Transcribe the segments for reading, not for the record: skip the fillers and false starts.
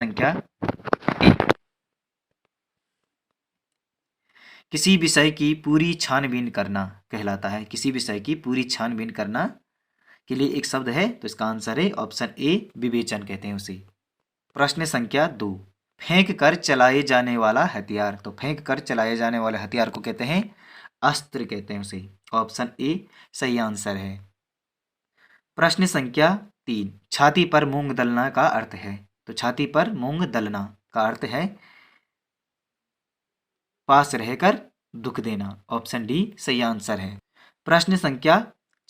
संख्या ए। किसी विषय की पूरी छानबीन करना कहलाता है। किसी विषय की पूरी छानबीन करना के लिए एक शब्द है, तो इसका आंसर है ऑप्शन ए, विवेचन कहते हैं उसे। प्रश्न संख्या 2, फेंक कर चलाए जाने वाला हथियार। तो फेंक कर चलाए जाने वाले हथियार को कहते हैं अस्त्र कहते हैं उसे। ऑप्शन ए सही आंसर है। प्रश्न संख्या 3, छाती पर मूंग दलना का अर्थ है। तो छाती पर मूंग दलना का अर्थ है पास रहकर दुख देना। ऑप्शन डी सही आंसर है। प्रश्न संख्या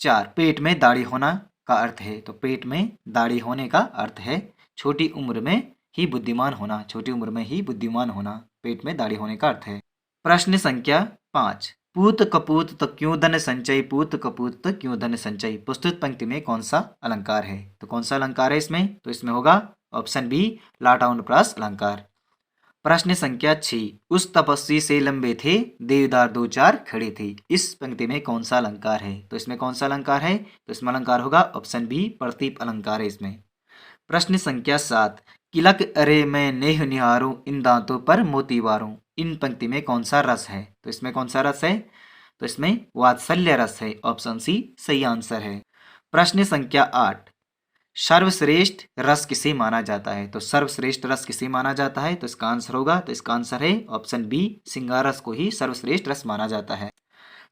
4, पेट में दाढ़ी होना का अर्थ है। तो पेट में दाढ़ी होने का अर्थ है छोटी उम्र में ही बुद्धिमान होना। छोटी उम्र में ही बुद्धिमान होना पेट में दाढ़ी होने का अर्थ है। प्रश्न संख्या 5, पूत कपूत तो क्यों धन संचय, पूत कपूत तो क्यों धन संचय। प्रस्तुत पंक्ति में कौन सा अलंकार है। तो कौन सा अलंकार है इसमें, तो इसमें होगा ऑप्शन बी, लाटानुप्रास अलंकार। प्रश्न संख्या 6, उस तपस्वी से लंबे थे देवदार दो चार खड़े थे। इस पंक्ति में कौन सा अलंकार है। तो इसमें कौन सा अलंकार है, तो इसमें अलंकार होगा ऑप्शन बी, प्रतीप अलंकार है इसमें। प्रश्न संख्या 7, किलक अरे मैं नेह निहारूं इन दांतों पर मोती वारूं। इन पंक्ति में कौन सा रस है। तो इसमें कौन सा रस है, तो इसमें वात्सल्य रस है। ऑप्शन सी सही आंसर है। प्रश्न संख्या 8, सर्वश्रेष्ठ रस किसे माना जाता है। तो सर्वश्रेष्ठ रस किसे माना जाता है, तो इसका आंसर होगा, तो इसका आंसर है ऑप्शन बी, सिंगार रस को ही सर्वश्रेष्ठ रस माना जाता है।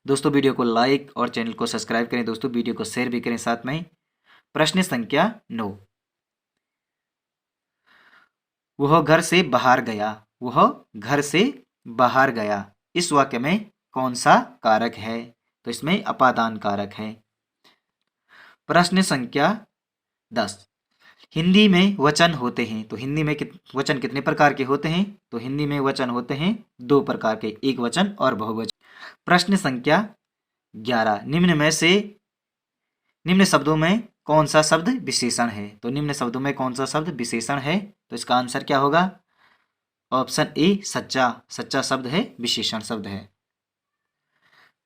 दोस्तों वीडियो को लाइक और चैनल को सब्सक्राइब करें। दोस्तों वीडियो को शेयर भी करें साथ में। प्रश्न संख्या 9, वह घर से बाहर गया, वह घर से बाहर गया। इस वाक्य में कौन सा कारक है, तो इसमें अपादान कारक है। प्रश्न संख्या 10, हिंदी में वचन होते हैं। तो हिंदी में वचन कितने प्रकार के होते हैं, तो हिंदी में वचन होते हैं 2 प्रकार के, एक वचन और बहुवचन। प्रश्न संख्या 11, निम्न शब्दों में कौन सा शब्द विशेषण है। तो निम्न शब्दों में कौन सा शब्द विशेषण है, तो इसका आंसर क्या होगा, ऑप्शन ए, सच्चा। सच्चा शब्द है, विशेषण शब्द है।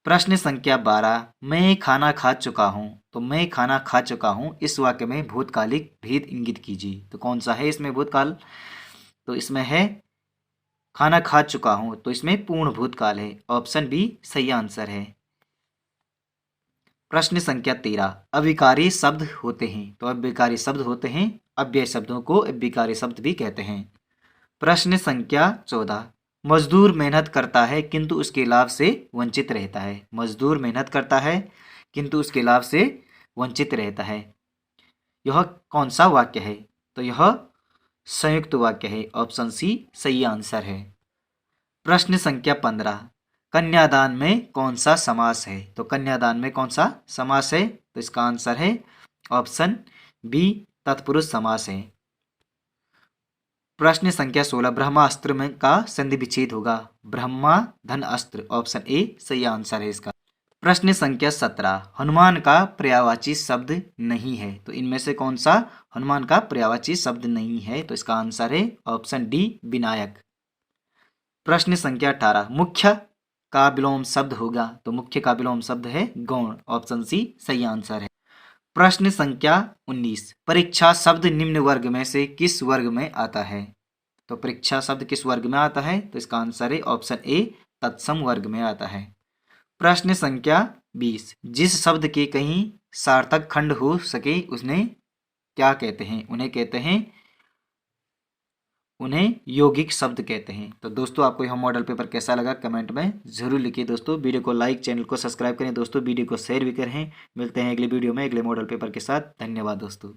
प्रश्न संख्या 12, मैं खाना खा चुका हूं। तो मैं खाना खा चुका हूं, इस वाक्य में भूतकालिक भेद इंगित कीजिए। तो कौन सा है इसमें भूतकाल, तो इसमें है खाना खा चुका हूं, तो इसमें पूर्ण भूतकाल है। ऑप्शन बी सही आंसर है। प्रश्न संख्या 13, अविकारी शब्द होते हैं। तो अविकारी शब्द होते हैं, अव्यय शब्दों को अविकारी शब्द भी कहते हैं। प्रश्न संख्या 14, मजदूर मेहनत करता है किंतु उसके लाभ से वंचित रहता है। मजदूर मेहनत करता है किंतु उसके लाभ से वंचित रहता है। यह कौन सा वाक्य है, तो यह संयुक्त वाक्य है। ऑप्शन सी सही आंसर है। प्रश्न संख्या 15, कन्यादान में कौन सा समास है। तो कन्यादान में कौन सा समास है, तो इसका आंसर है ऑप्शन बी, तत्पुरुष समास है। प्रश्न संख्या 16, ब्रह्मास्त्र में का संधि विच्छेद होगा ब्रह्मा धन अस्त्र। ऑप्शन ए सही आंसर है इसका। प्रश्न संख्या 17, हनुमान का पर्यायवाची शब्द नहीं है। तो इनमें से कौन सा हनुमान का पर्यायवाची शब्द नहीं है, तो इसका आंसर है ऑप्शन डी, विनायक। प्रश्न संख्या 18, मुख्य का विलोम शब्द होगा। तो मुख्य का विलोम शब्द है गौण। ऑप्शन सी सही आंसर है। प्रश्न संख्या 19, परीक्षा शब्द निम्न वर्ग में से किस वर्ग में आता है। तो परीक्षा शब्द किस वर्ग में आता है, तो इसका आंसर है ऑप्शन ए, तत्सम वर्ग में आता है। प्रश्न संख्या 20, जिस शब्द के कहीं सार्थक खंड हो सके उसने क्या कहते हैं, उन्हें यौगिक शब्द कहते हैं। तो दोस्तों आपको यह मॉडल पेपर कैसा लगा कमेंट में जरूर लिखिए। दोस्तों वीडियो को लाइक, चैनल को सब्सक्राइब करें। दोस्तों वीडियो को शेयर भी करें। मिलते हैं अगले वीडियो में अगले मॉडल पेपर के साथ। धन्यवाद दोस्तों।